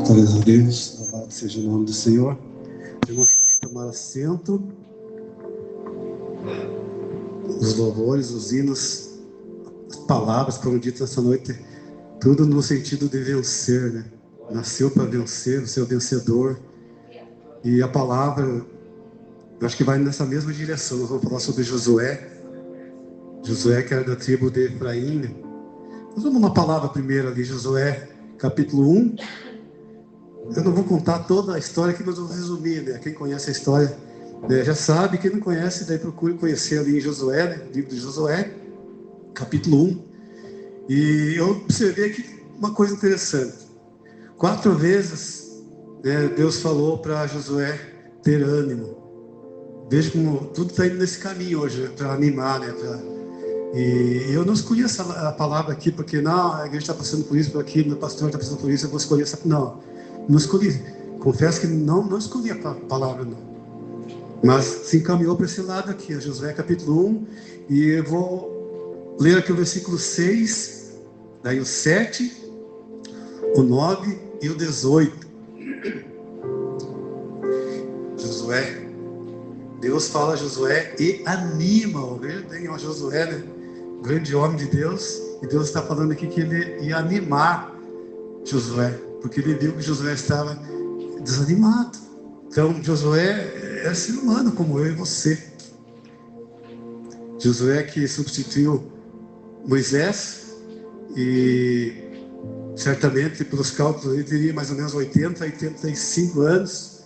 Glórias a Deus, louvado seja o nome do Senhor. Irmãos, podem tomar assento. Os louvores, os hinos, as palavras foram ditas essa noite, tudo no sentido de vencer, né? Nasceu para vencer, você é o vencedor. E a palavra, eu acho que vai nessa mesma direção. Nós vamos falar sobre Josué. Josué, que era da tribo de Efraim, né? Nós vamos uma palavra primeiro ali, Josué, capítulo 1. Eu não vou contar toda a história aqui, mas eu vou resumir, né? Quem conhece a história, né, já sabe. Quem não conhece, daí procure conhecer ali em Josué, né? Livro de Josué, capítulo 1. E eu observei aqui uma coisa interessante. 4 vezes, né, Deus falou para Josué ter ânimo. Veja como tudo está indo nesse caminho hoje, né, para animar, né? E eu não escolhi a palavra aqui porque não, a igreja está passando por isso, por aquilo, o pastor está passando por isso, eu vou escolher essa. Não escolhi. Confesso que não escolhi a palavra, não. Mas se encaminhou para esse lado aqui, Josué capítulo 1, e eu vou ler aqui o versículo 6, daí o 7, o 9 e o 18. Josué, Deus fala a Josué e anima, veja bem, ó Josué, né? Grande homem de Deus, e Deus está falando aqui que ele ia animar Josué, porque ele viu que Josué estava desanimado. Então Josué é ser humano como eu e você. Josué que substituiu Moisés, e certamente pelos cálculos ele teria mais ou menos 85 anos,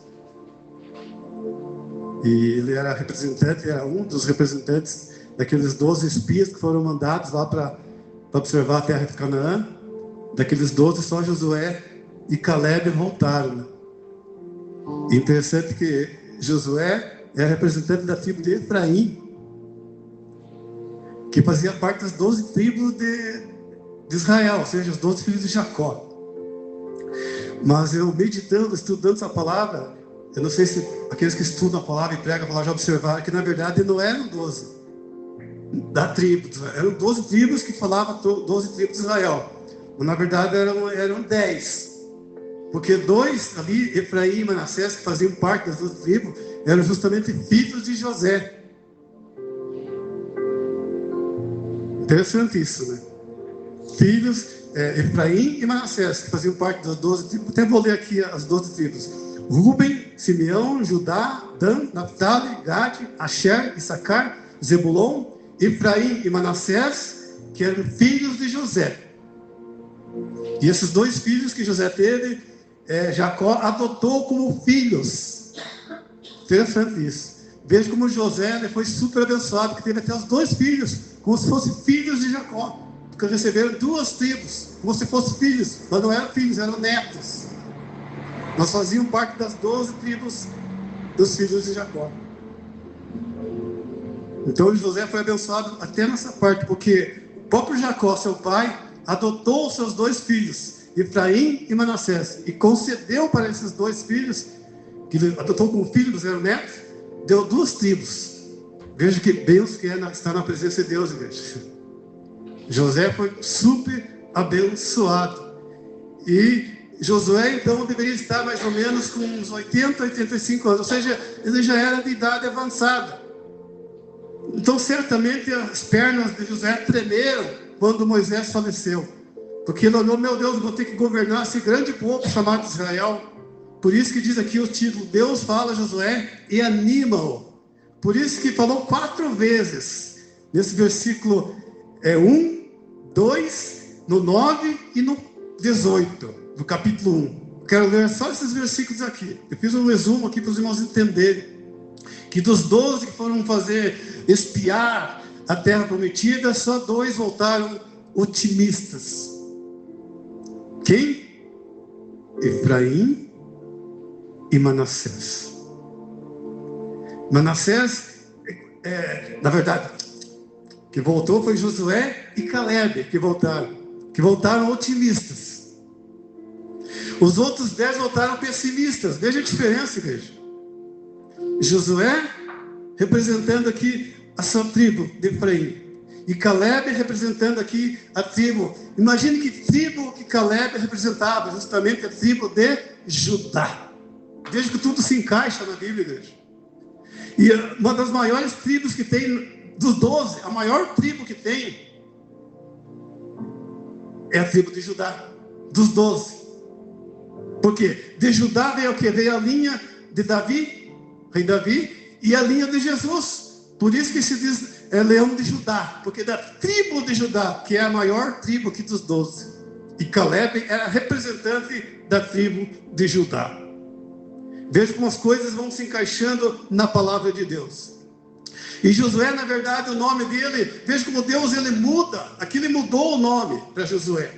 e ele era representante, era um dos representantes daqueles 12 espias que foram mandados lá para observar a terra de Canaã. Daqueles 12, só Josué e Caleb voltaram, né? Interessante que Josué é representante da tribo de Efraim, que fazia parte das 12 tribos de Israel, ou seja, os 12 filhos de Jacó. Mas eu meditando, estudando essa palavra, eu não sei se aqueles que estudam a palavra e pregam a palavra já observaram que na verdade não eram 12 da tribo, eram 12 tribos que falavam 12 tribos de Israel. Mas na verdade eram 10. Porque 2 ali, Efraim e Manassés, que faziam parte das 12 tribos, eram justamente filhos de José. Interessante isso, né? Filhos, Efraim e Manassés, que faziam parte das 12 tribos. Até vou ler aqui as 12 tribos: Rúben, Simeão, Judá, Dan, Naphtali, Gade, Asher, Issacar, Zebulon, Efraim e Manassés, que eram filhos de José. E esses 2 filhos que José teve, Jacó adotou como filhos. Interessante isso. Veja como José foi super abençoado, que teve até os 2 filhos, como se fossem filhos de Jacó, porque receberam 2 tribos, como se fossem filhos, mas não eram filhos, eram netos. Nós faziam parte das 12 tribos dos filhos de Jacó. Então José foi abençoado até nessa parte, porque o próprio Jacó, seu pai, adotou os seus 2 filhos, Efraim e Manassés, e concedeu para esses 2 filhos, que ele adotou como filhos, eram netos, deu 2 tribos. Veja que bênção que é estar na presença de Deus, igreja. José foi super abençoado. E Josué, então, deveria estar mais ou menos com uns 80, 85 anos, ou seja, ele já era de idade avançada. Então, certamente, as pernas de José tremeram quando Moisés faleceu, porque ele olhou: meu Deus, vou ter que governar esse grande povo chamado Israel. Por isso que diz aqui o título: Deus fala a Josué e anima-o. Por isso que falou 4 vezes, nesse versículo 1, 2, no 9 e no 18, do capítulo 1. Quero ler só esses versículos aqui. Eu fiz um resumo aqui para os irmãos entenderem que dos 12 que foram espiar a terra prometida, só 2 voltaram otimistas. Quem? Efraim e Manassés. Manassés, na verdade, que voltou foi Josué e Caleb, que voltaram otimistas. Os outros 10 voltaram pessimistas. Veja a diferença, igreja. Josué representando aqui a sua tribo de Efraim, E Caleb representando aqui a tribo. Imagine que tribo que Caleb representava, justamente a tribo de Judá. Veja que tudo se encaixa na Bíblia, igreja. E uma das maiores tribos que tem, dos 12, a maior tribo que tem, é a tribo de Judá, dos 12. Por quê? De Judá veio o quê? Veio a linha de Davi, rei Davi, e a linha de Jesus. Por isso que se diz leão de Judá, porque da tribo de Judá, que é a maior tribo aqui dos 12. E Caleb era representante da tribo de Judá. Veja como as coisas vão se encaixando na palavra de Deus. E Josué, na verdade, o nome dele, veja como Deus ele muda. Aqui ele mudou o nome para Josué.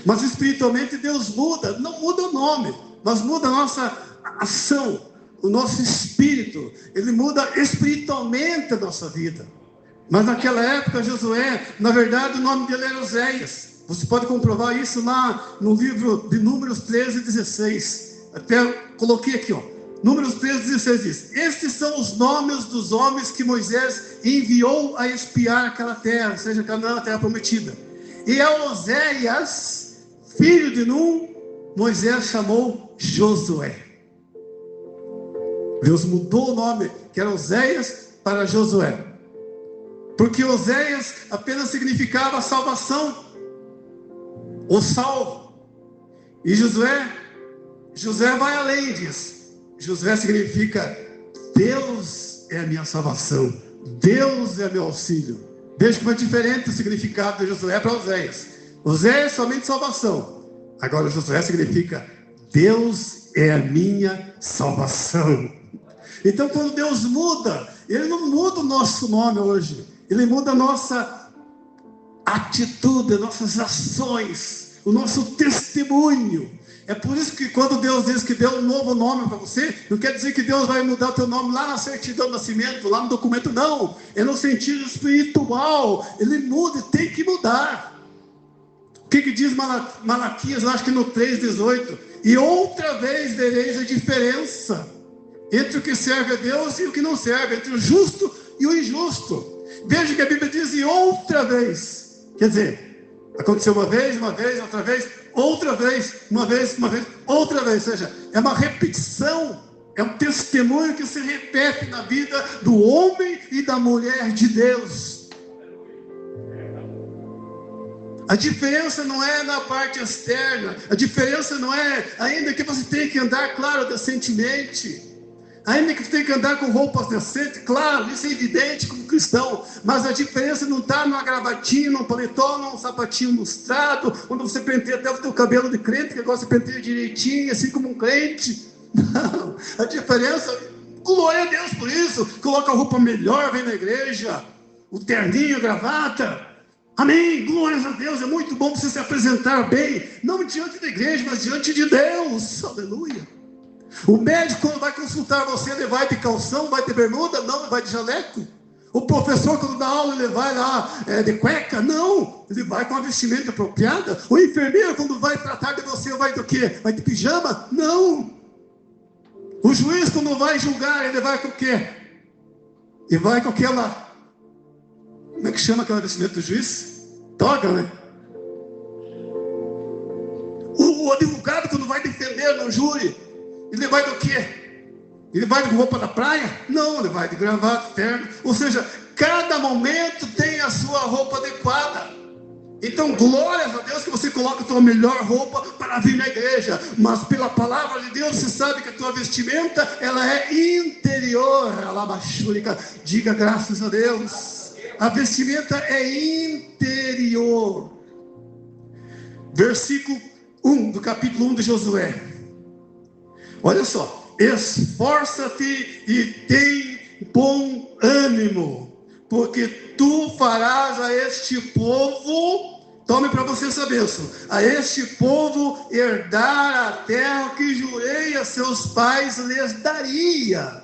Mas espiritualmente Deus muda, não muda o nome, mas muda a nossa ação, o nosso espírito. Ele muda espiritualmente a nossa vida. Mas naquela época Josué, na verdade o nome dele era Oséias. Você pode comprovar isso lá no livro de Números 13 e 16. Até coloquei aqui, ó. Números 13, 16 diz: estes são os nomes dos homens que Moisés enviou a espiar aquela terra, ou seja, Canaã, a terra prometida. E a Oséias, filho de Num, Moisés chamou Josué. Deus mudou o nome, que era Oséias, para Josué. Porque Oséias apenas significava salvação, o salvo. E Josué vai além disso. Josué significa Deus é a minha salvação, Deus é meu auxílio. Veja como é diferente o significado de Josué para Oséias. Oséias é somente salvação. Agora Josué significa Deus é a minha salvação. Então quando Deus muda, Ele não muda o nosso nome hoje, Ele muda a nossa atitude, nossas ações, o nosso testemunho. É por isso que quando Deus diz que deu um novo nome para você, não quer dizer que Deus vai mudar o teu nome lá na certidão de nascimento, lá no documento, não. É no sentido espiritual. Ele muda, tem que mudar. O que diz Malaquias, eu acho que no 3,18? E outra vez vereis a diferença entre o que serve a Deus e o que não serve, entre o justo e o injusto. Veja que a Bíblia diz e outra vez. Quer dizer, aconteceu uma vez, outra vez, outra vez, uma vez, outra vez. Ou seja, é uma repetição, é um testemunho que se repete na vida do homem e da mulher de Deus. A diferença não é na parte externa, a diferença não é, ainda que você tenha que andar, claro, decentemente, ainda que você tenha que andar com roupas decentes, claro, isso é evidente como cristão, mas a diferença não está numa gravatinha, num paletó, num sapatinho lustrado, onde você penteia até o teu cabelo de crente, que agora você penteia direitinho, assim como um crente. Não, a diferença, glória a Deus por isso, coloca a roupa melhor, vem na igreja, o terninho, a gravata, amém, glórias a Deus, é muito bom você se apresentar bem, não diante da igreja, mas diante de Deus, aleluia. O médico, quando vai consultar você, ele vai de calção, vai de bermuda? Não, ele vai de jaleco. O professor, quando dá aula, ele vai lá de cueca? Não, ele vai com a vestimenta apropriada. O enfermeiro, quando vai tratar de você, vai do quê? Vai de pijama? Não. O juiz, quando vai julgar, ele vai com o quê? Ele vai com aquela... Como é que chama aquela vestimenta do juiz? Toga, né? O advogado, quando vai defender no júri, ele vai do quê? Ele vai de roupa da praia? Não, ele vai de gravata, terno. Ou seja, cada momento tem a sua roupa adequada. Então, glórias a Deus que você coloca a tua melhor roupa para vir na igreja. Mas pela palavra de Deus, você sabe que a tua vestimenta, ela é interior. Alabachúrica, diga graças a Deus. A vestimenta é interior. Versículo 1 do capítulo 1 de Josué. Olha só, esforça-te e tem bom ânimo, porque tu farás a este povo, tome para você essa bênção, a este povo herdar a terra que jurei a seus pais lhes daria.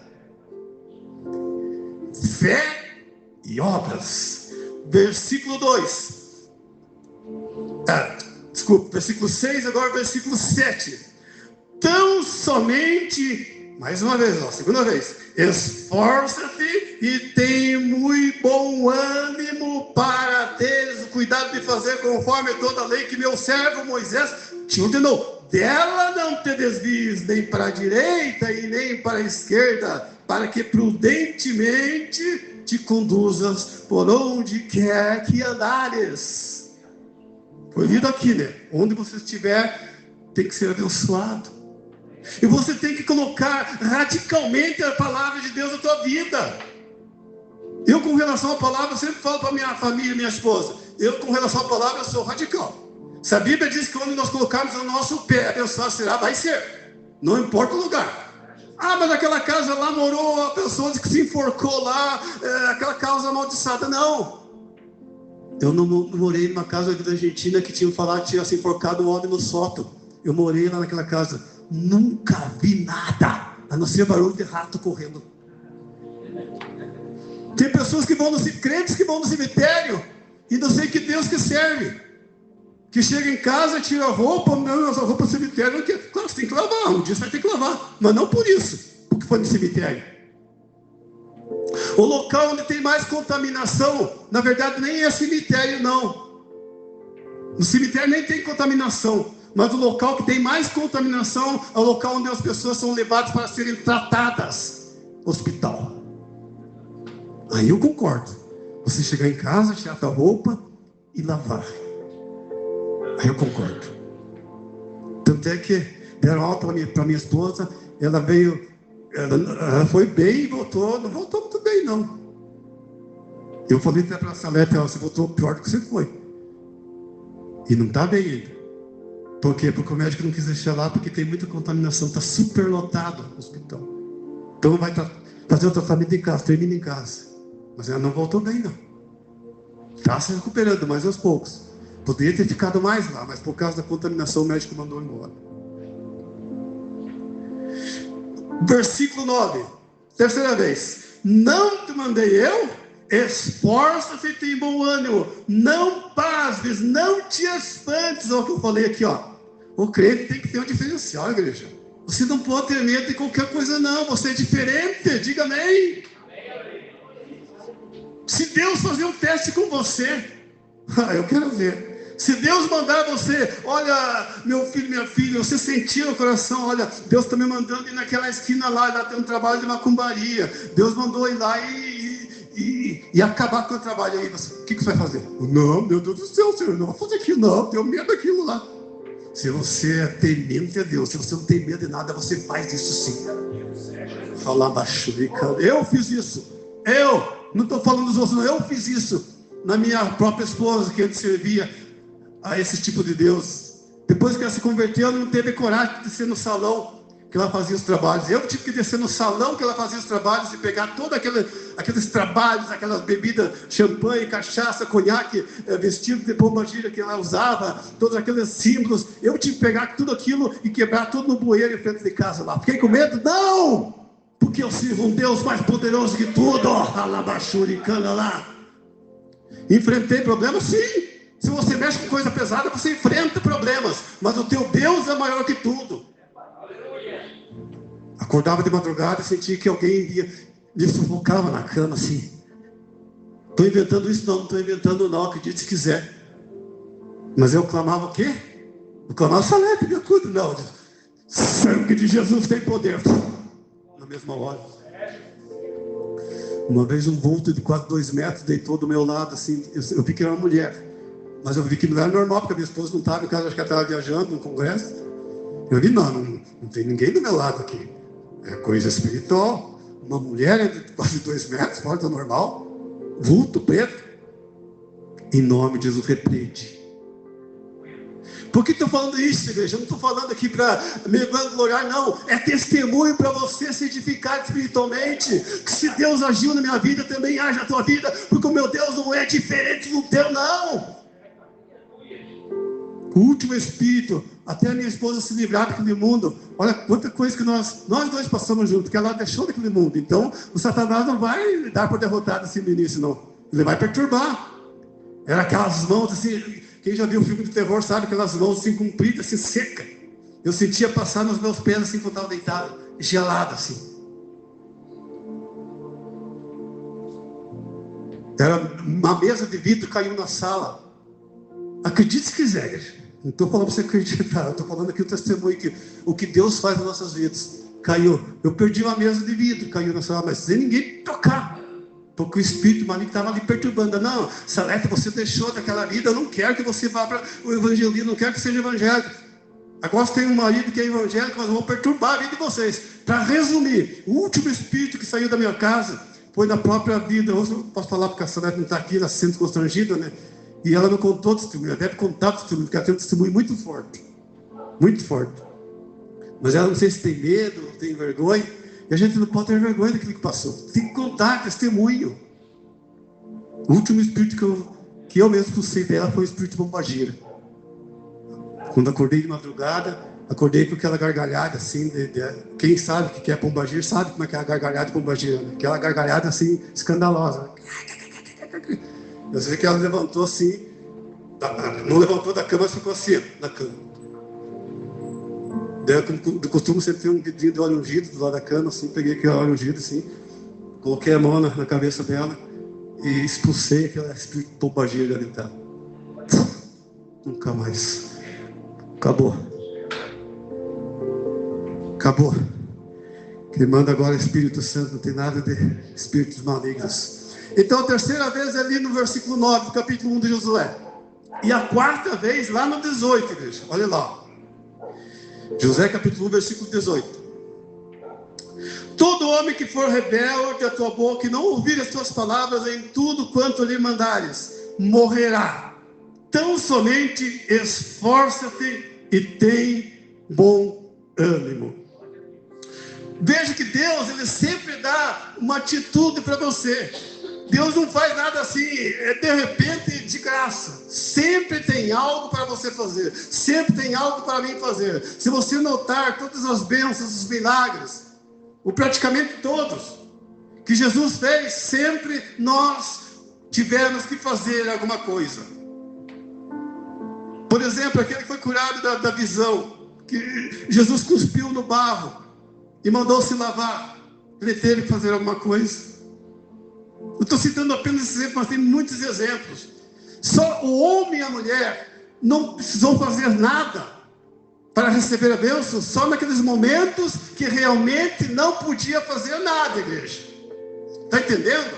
Fé e obras. Versículo 2. Versículo 6, agora versículo 7. Tão somente Mais uma vez, ó, segunda vez. Esforça-te e tem muito bom ânimo para teres o cuidado de fazer conforme toda a lei que meu servo Moisés te ordenou. Dela não te desvies nem para a direita e nem para a esquerda, para que prudentemente te conduzas por onde quer que andares. Foi lido aqui, né? Onde você estiver, tem que ser abençoado. E você tem que colocar radicalmente a palavra de Deus na tua vida. Eu, com relação à palavra, sempre falo para minha família, minha esposa, eu, com relação à palavra, eu sou radical. Se a Bíblia diz que onde nós colocarmos o nosso pé, abençoado será, vai ser. Não importa o lugar. Ah, mas aquela casa lá morou a pessoa que se enforcou lá, aquela casa amaldiçoada. Não. Eu não morei numa casa aqui da Argentina que tinha falado que tinha se enforcado um homem no sótão. Eu morei lá naquela casa. Nunca vi nada, a não ser barulho de rato correndo. Tem pessoas que vão crentes que vão no cemitério e não sei que Deus que serve. Que chega em casa, tira a roupa, não, essa roupa do cemitério, não quer. Claro, você tem que lavar, um dia você vai ter que lavar, mas não por isso, porque foi no cemitério. O local onde tem mais contaminação, na verdade nem é cemitério não. No cemitério nem tem contaminação, mas o local que tem mais contaminação é o local onde as pessoas são levadas para serem tratadas, hospital. Aí eu concordo, você chegar em casa, tirar a roupa e lavar. Aí eu concordo. Tanto é que deram alta para minha esposa, ela veio, ela foi bem e voltou, não voltou muito bem não. Eu falei até para a Salete, você voltou pior do que você foi. E não está bem ainda. Por quê? Porque o médico não quis deixar lá, porque tem muita contaminação, está super lotado o hospital. Então vai fazer o tratamento em casa, termina em casa. Mas ela não voltou bem não. Está se recuperando, mas aos poucos. Poderia ter ficado mais lá, mas por causa da contaminação o médico mandou embora. Versículo 9, terceira vez. Não te mandei eu? Esforça-te e tem bom ânimo. Não pasmes, não te espantes. Olha o que eu falei aqui, ó. O crente tem que ter um diferencial, igreja. Você não pode ter medo de qualquer coisa não. Você é diferente, diga amém. Se Deus fazer um teste com você, eu quero ver. Se Deus mandar você, olha, meu filho, minha filha, você sentir no coração, olha, Deus está me mandando ir naquela esquina lá tem um trabalho de macumbaria. Deus mandou ir lá e acabar com o trabalho aí. O que você vai fazer? Não, meu Deus do céu, Senhor, não vou fazer aquilo não, tenho medo daquilo lá. Se você é temente a Deus, se você não tem medo de nada, você faz isso sim. Falar baixo, eu fiz isso. Eu não estou falando dos outros, não, eu fiz isso. Na minha própria esposa, que antes servia a esse tipo de Deus. Depois que ela se converteu, ela não teve coragem de descer no salão que ela fazia os trabalhos. Eu tive que descer no salão que ela fazia os trabalhos e pegar todos aqueles trabalhos, aquelas bebidas, champanhe, cachaça, conhaque, vestido de pombagira que ela usava, todos aqueles símbolos. Eu tive que pegar tudo aquilo e quebrar tudo no bueiro em frente de casa lá. Fiquei com medo? Não! Porque eu sirvo um Deus mais poderoso que tudo. Alabachuricana lá. Enfrentei problemas? Sim. Se você mexe com coisa pesada, você enfrenta problemas. Mas o teu Deus é maior que tudo. Acordava de madrugada e sentia que alguém me sufocava na cama assim. Estou inventando isso? Não estou inventando não, acredite se quiser. Mas eu clamava o quê? Eu clamava Salete, me acuda. Não, sangue de Jesus tem poder. Na mesma hora. Uma vez um vulto de quase 2 metros deitou do meu lado assim. Eu vi que era uma mulher. Mas eu vi que não era normal, porque a minha esposa não estava em casa, acho que ela estava viajando num congresso. Eu vi, não tem ninguém do meu lado aqui. É coisa espiritual. Uma mulher de quase 2 metros, fora do normal. Vulto, preto. Em nome de Jesus, repreende. Por que estou falando isso, igreja? Eu não estou falando aqui para me vangloriar, não. É testemunho para você se edificar espiritualmente. Que se Deus agiu na minha vida, também age na tua vida. Porque o meu Deus não é diferente do teu, não. O último espírito, até a minha esposa se livrar daquele mundo. Olha quanta coisa que nós dois passamos juntos, que ela deixou daquele mundo. Então, o Satanás não vai dar por derrotado assim no início, não. Ele vai perturbar. Era aquelas mãos assim, quem já viu o filme de terror sabe, aquelas mãos assim compridas, assim, secas. Eu sentia passar nos meus pés assim quando estava deitado. gelada assim. Era uma mesa de vidro, caiu na sala. Acredite se quiser, igreja. Não estou falando para você acreditar, estou falando aqui o testemunho, que o que Deus faz nas nossas vidas. Caiu, eu perdi uma mesa de vidro, caiu na sala, mas sem ninguém tocar, porque o espírito maligno estava ali perturbando. Não, Salete, você deixou daquela vida, eu não quero que você vá para o evangelismo, não quero que seja evangélico. Agora você tem um marido que é evangélico, mas eu vou perturbar a vida de vocês. Para resumir, o último espírito que saiu da minha casa foi na própria vida. Eu posso falar porque a Salete não está aqui, ela se sente constrangida, né? E ela não contou testemunho, ela deve contar testemunho, porque ela tem um testemunho muito forte. Muito forte. Mas ela não sei se tem medo, tem vergonha. E a gente não pode ter vergonha daquilo que passou. Tem que contar testemunho. O último espírito que eu mesmo expulsei dela foi o espírito de pombagira. Quando acordei de madrugada, acordei com aquela gargalhada assim. Quem sabe o que é pombagira sabe como é que é a gargalhada de pombagira. Né? Aquela gargalhada assim, escandalosa. Eu sei que ela levantou assim, não levantou da cama, mas ficou assim, na cama. Daí, do costume, sempre tem um vidrinho de óleo ungido do lado da cama, assim, peguei aquele óleo ungido, assim, coloquei a mão na cabeça dela e expulsei aquela espírito de pombagira ali dentro. Nunca mais. Acabou. Acabou. Quem manda agora é o Espírito Santo, não tem nada de espíritos malignos. Então, a terceira vez é ali no versículo 9, do capítulo 1 de Josué. E a quarta vez lá no 18, igreja. Olha lá. Josué capítulo 1, versículo 18. Todo homem que for rebelde a tua boca e não ouvir as tuas palavras em tudo quanto lhe mandares, morrerá. Tão somente esforça-te e tem bom ânimo. Veja que Deus, Ele sempre dá uma atitude para você. Deus não faz nada assim, de repente, de graça. Sempre tem algo para você fazer. Sempre tem algo para mim fazer. Se você notar todas as bênçãos, os milagres, ou praticamente todos, que Jesus fez, sempre nós tivemos que fazer alguma coisa. Por exemplo, aquele que foi curado da visão, que Jesus cuspiu no barro e mandou se lavar. Ele teve que fazer alguma coisa. Eu estou citando apenas esse exemplo, mas tem muitos exemplos. Só o homem e a mulher não precisam fazer nada para receber a bênção, só naqueles momentos que realmente não podia fazer nada, igreja. Está entendendo?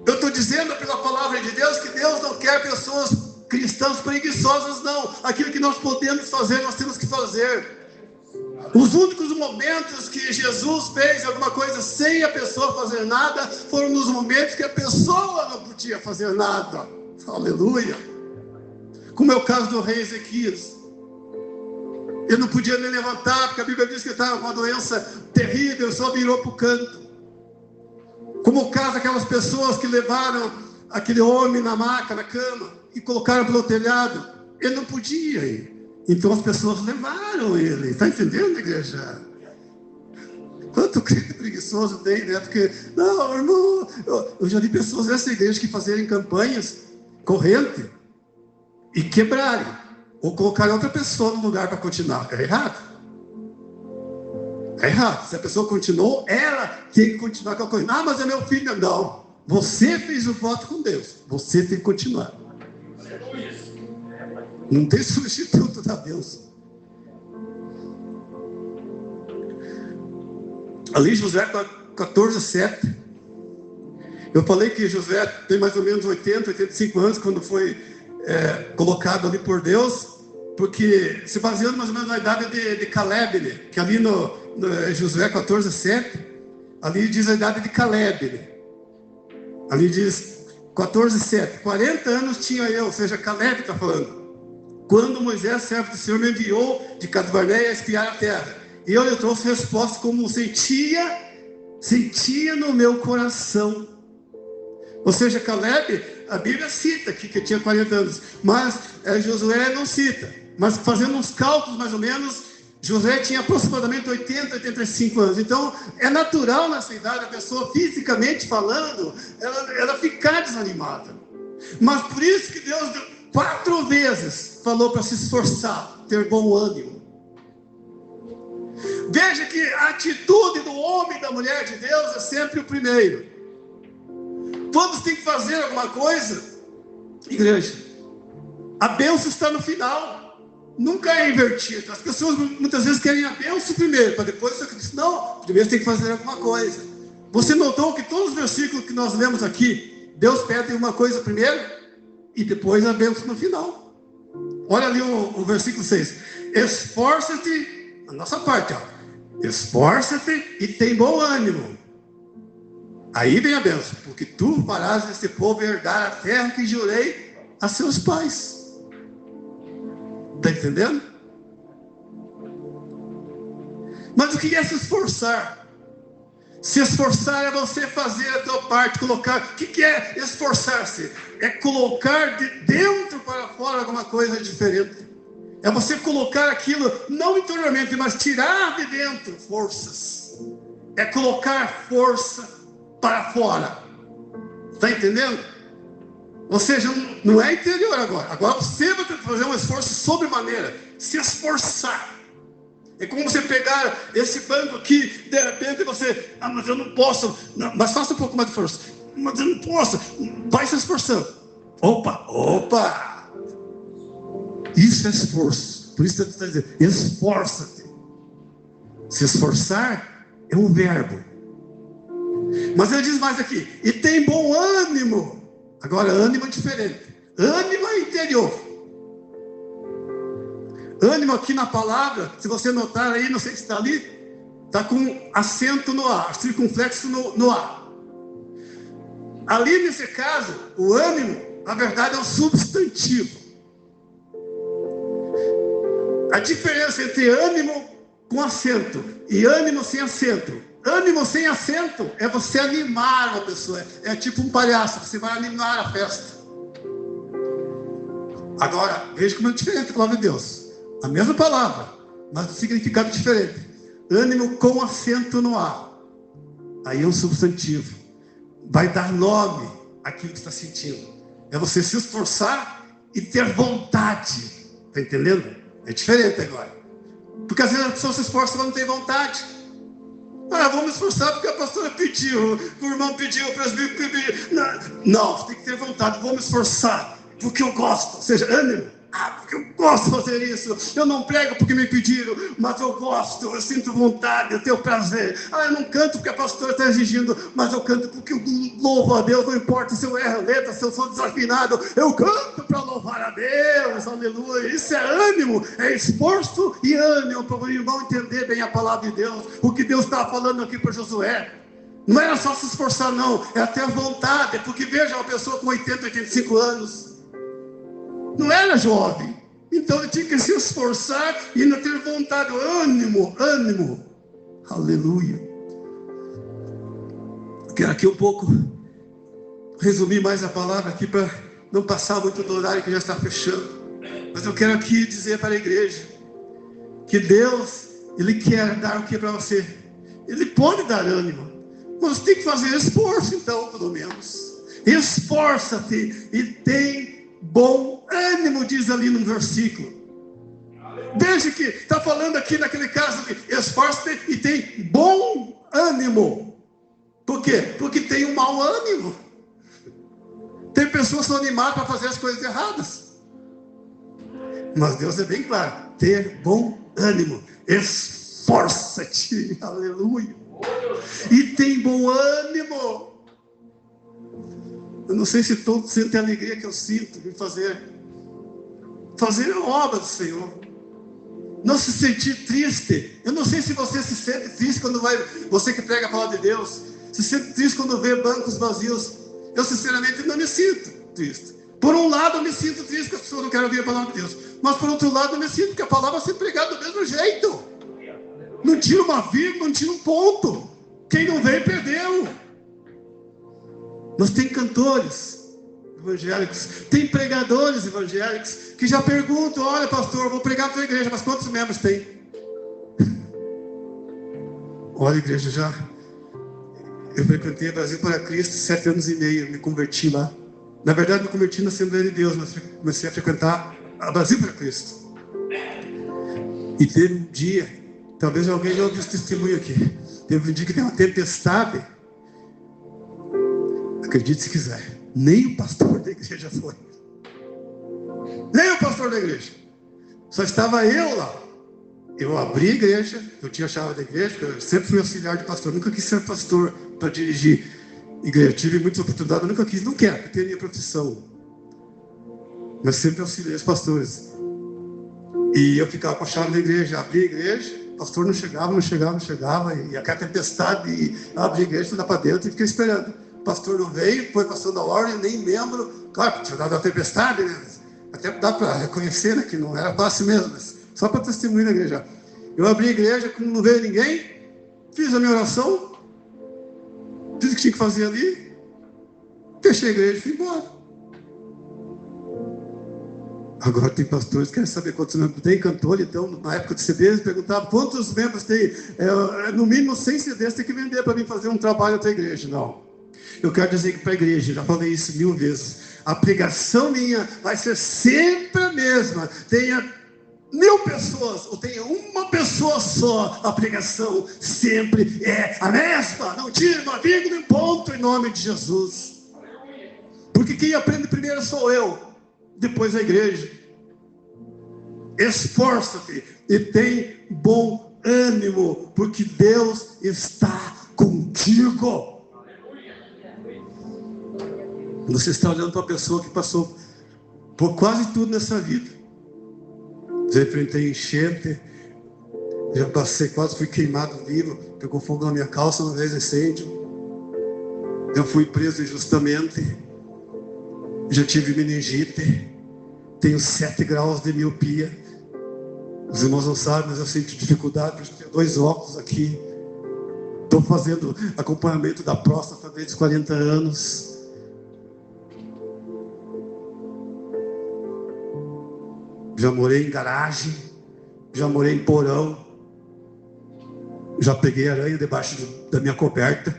Eu estou dizendo pela palavra de Deus que Deus não quer pessoas cristãs preguiçosas, não. Aquilo que nós podemos fazer, nós temos que fazer. Os únicos momentos que Jesus fez alguma coisa sem a pessoa fazer nada foram nos momentos que a pessoa não podia fazer nada. Aleluia! Como é o caso do rei Ezequias. Ele não podia nem levantar, porque a Bíblia diz que ele estava com uma doença terrível, só virou para o canto. Como o caso daquelas pessoas que levaram aquele homem na maca, na cama, e colocaram pelo telhado. Ele não podia ir. Então as pessoas levaram ele. Está entendendo, igreja? Quanto crente preguiçoso tem, né? Porque, não, irmão, eu já vi pessoas nessa igreja que fazerem campanhas corrente e quebrarem, ou colocarem outra pessoa no lugar para continuar. É errado. É errado. Se a pessoa continuou, ela tem que continuar com a coisa. Ah, mas é meu filho. Não. Você fez o voto com Deus. Você tem que continuar. Não tem substituto da bênção. Ali Josué 14:7. Eu falei que Josué tem mais ou menos 80, 85 anos quando foi colocado ali por Deus, porque se baseando mais ou menos na idade de Caleb, né? Que ali no Josué 14:7, ali diz a idade de Caleb, né? Ali diz 14:7. 40 anos tinha eu, ou seja, Caleb está falando. Quando Moisés, servo do Senhor, me enviou de Cades Barneia a espiar a terra, eu lhe trouxe resposta como sentia no meu coração. Ou seja, Caleb, a Bíblia cita que tinha 40 anos, mas Josué não cita. Mas fazendo uns cálculos mais ou menos, Josué tinha aproximadamente 80, 85 anos. Então, é natural nessa idade a pessoa, fisicamente falando, ela ficar desanimada. Mas por isso que Deus 4 vezes falou para se esforçar, ter bom ânimo. Veja que a atitude do homem e da mulher de Deus é sempre o primeiro. Quando você tem que fazer alguma coisa, igreja, a bênção está no final, nunca é invertido. As pessoas muitas vezes querem a bênção primeiro, para depois você diz, não, primeiro tem que fazer alguma coisa. Você notou que todos os versículos que nós lemos aqui, Deus pede uma coisa primeiro e depois a bênção no final. Olha ali o versículo 6. Esforça-te, a nossa parte, ó. Esforça-te e tem bom ânimo. Aí vem a bênção, porque tu farás este povo herdar a terra que jurei a seus pais. Está entendendo? Mas o que é se esforçar? Se esforçar é você fazer a tua parte, colocar. O que é esforçar-se? É colocar de dentro para fora alguma coisa diferente. É você colocar aquilo, não interiormente, mas tirar de dentro forças. É colocar força para fora. Está entendendo? Ou seja, não é interior agora. Agora você vai ter que fazer um esforço sobremaneira. Se esforçar. É como você pegar esse banco aqui, de repente você, mas eu não posso. Não, mas faça um pouco mais de força. Mas eu não posso. Vai se esforçando. Opa! Isso é esforço. Por isso que você está dizendo, esforça-te. Se esforçar é um verbo. Mas ele diz mais aqui, e tem bom ânimo. Agora, ânimo é diferente. Ânimo é interior. Ânimo aqui na palavra, se você notar aí, não sei se está ali, está com acento no A, circunflexo no A. Ali nesse caso, o ânimo, na verdade, é um substantivo. A diferença entre ânimo com acento e ânimo sem acento. Ânimo sem acento é você animar uma pessoa. É tipo um palhaço, você vai animar a festa. Agora, veja como é diferente a palavra de Deus. A mesma palavra, mas o significado é diferente. Ânimo com acento no A. Aí é um substantivo. Vai dar nome àquilo que está sentindo. É você se esforçar e ter vontade. Está entendendo? É diferente agora. Porque às vezes a pessoa se esforça, mas não tem vontade. Vamos esforçar porque a pastora pediu, o irmão pediu, o presbítero pediu. Não, você tem que ter vontade. Vamos esforçar porque eu gosto. Ou seja, ânimo. Porque eu gosto de fazer isso. Eu não prego porque me pediram, mas eu gosto, eu sinto vontade, eu tenho prazer. Eu não canto porque a pastora está exigindo, mas eu canto porque eu louvo a Deus. Não importa se eu erro a letra, se eu sou desafinado, eu canto para louvar a Deus. Aleluia. Isso é ânimo, é esforço e ânimo para o irmão entender bem a palavra de Deus. O que Deus está falando aqui para Josué. Não era só se esforçar, não, é ter vontade. Porque veja, uma pessoa com 80, 85 anos. Não era jovem, então ele tinha que se esforçar e ainda ter vontade, ânimo, aleluia. Quero aqui um pouco resumir mais a palavra aqui para não passar muito do horário que já está fechando, mas eu quero aqui dizer para a igreja que Deus, Ele quer dar o que para você? Ele pode dar ânimo, mas você tem que fazer esforço então, pelo menos. Esforça-te e tem bom ânimo, diz ali no versículo. Veja que está falando aqui naquele caso de esforça-te e tem bom ânimo. Por quê? Porque tem um mau ânimo. Tem pessoas que são animadas para fazer as coisas erradas. Mas Deus é bem claro, ter bom ânimo. Esforça-te, aleluia. E tem bom ânimo. Eu não sei se todos sentem a alegria que eu sinto de fazer a obra do Senhor. Não se sentir triste. Eu não sei se você se sente triste quando você que prega a palavra de Deus, se sente triste quando vê bancos vazios. Eu sinceramente não me sinto triste. Por um lado eu me sinto triste que as pessoas não querem ouvir a palavra de Deus. Mas por outro lado eu me sinto que a palavra vai ser pregada do mesmo jeito. Não tira uma vírgula, não tira um ponto. Quem não veio perdeu. Nós tem cantores evangélicos, tem pregadores evangélicos que já perguntam: olha, pastor, eu vou pregar na tua igreja, mas quantos membros tem? Olha, igreja, eu frequentei Brasil para Cristo 7 anos e meio, me converti lá. Na verdade, me converti na Assembleia de Deus, mas comecei a frequentar a Brasil para Cristo. E teve um dia, Talvez alguém já ouviu esse testemunho aqui. Teve um dia que deu uma tempestade. Acredite se quiser, nem o pastor da igreja foi. Nem o pastor da igreja. Só estava eu lá. Eu abri a igreja, eu tinha a chave da igreja, porque eu sempre fui auxiliar de pastor. Nunca quis ser pastor para dirigir igreja. Tive muitas oportunidades, eu nunca quis, não quero, porque tem a minha profissão. Mas sempre auxiliei os pastores. E eu ficava com a chave da igreja, abri a igreja, o pastor não chegava, e aquela tempestade, e abri a igreja, fui lá para dentro e fiquei esperando. O pastor não veio, foi passando a ordem, nem membro. Claro, tinha dado a tempestade, né? Até dá para reconhecer, né, que não era fácil mesmo, mas só para testemunho da igreja. Eu abri a igreja, como não veio ninguém, fiz a minha oração, fiz o que tinha que fazer ali, fechei a igreja e fui embora. Agora tem pastores que querem saber quantos membros tem, cantor, então na época de CD eles perguntavam quantos membros tem. No mínimo 100 CDs tem que vender para mim fazer um trabalho para a igreja. Não, eu quero dizer que para a igreja, já falei isso 1000 vezes, a pregação minha vai ser sempre a mesma. Tenha 1000 pessoas ou tenha uma pessoa só, a pregação sempre é a mesma. Não tira uma vírgula, nem ponto, em nome de Jesus. Porque quem aprende primeiro sou eu, depois a igreja. Esforça-te e tem bom ânimo, porque Deus está contigo. Você está olhando para uma pessoa que passou por quase tudo nessa vida. Já enfrentei enchente, já passei, quase fui queimado vivo, pegou fogo na minha calça uma vez, incêndio. Eu fui preso injustamente, já tive meningite, tenho 7 graus de miopia. Os irmãos não sabem, mas eu sinto dificuldade, eu tenho 2 óculos aqui. Estou fazendo acompanhamento da próstata desde os 40 anos. Já morei em garagem, já morei em porão, já peguei aranha debaixo da minha coberta,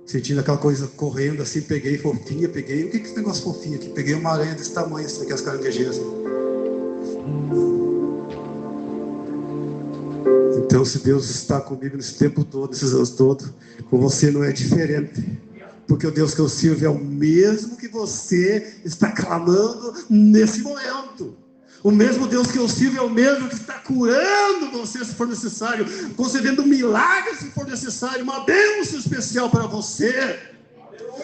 sentindo aquela coisa correndo assim, peguei fofinha, o que é esse negócio fofinho aqui? Peguei uma aranha desse tamanho, assim, aquelas caranguejeiras. Então, se Deus está comigo nesse tempo todo, nesses anos todos, com você não é diferente. Porque o Deus que eu sirvo é o mesmo que você está clamando nesse momento. O mesmo Deus que eu sirvo é o mesmo que está curando você se for necessário, concedendo um milagre se for necessário, uma bênção especial para você.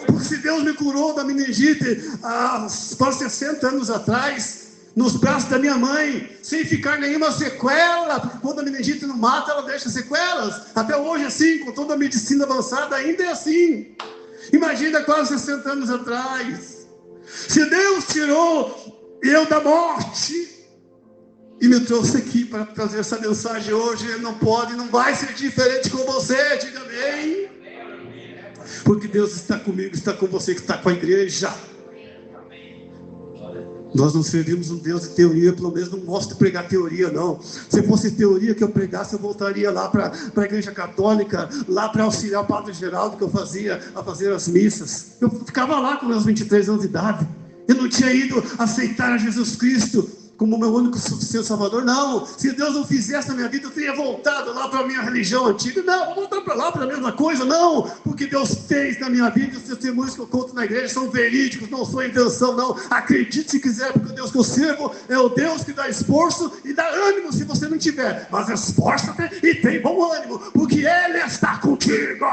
Porque se Deus me curou da meningite há quase 60 anos atrás, nos braços da minha mãe, sem ficar nenhuma sequela, porque quando a meningite não mata, ela deixa sequelas. Até hoje é assim, com toda a medicina avançada, ainda é assim. Imagina quase 60 anos atrás. Se Deus tirou eu da morte e me trouxe aqui para trazer essa mensagem hoje, Ele não pode, não vai ser diferente com você, diga amém. Porque Deus está comigo, está com você, que está com a igreja. Nós não servimos um Deus de teoria, pelo menos não gosto de pregar teoria, não. Se fosse teoria que eu pregasse, eu voltaria lá para a igreja católica, lá para auxiliar o Padre Geraldo, que eu fazia, a fazer as missas. Eu ficava lá com meus 23 anos de idade. Eu não tinha ido aceitar a Jesus Cristo como meu único suficiente Salvador. Não, se Deus não fizesse na minha vida, eu teria voltado lá para a minha religião antiga. Não, vou voltar para lá para a mesma coisa. Não, porque Deus fez na minha vida, e os testemunhos que eu conto na igreja são verídicos, não são invenção, não. Acredite se quiser, porque o Deus que eu sirvo é o Deus que dá esforço e dá ânimo se você não tiver. Mas esforça-te e tem bom ânimo, porque Ele está contigo.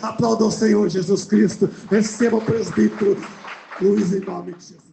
Aplauda o Senhor Jesus Cristo. Receba o presbítero Luiz em nome de Jesus.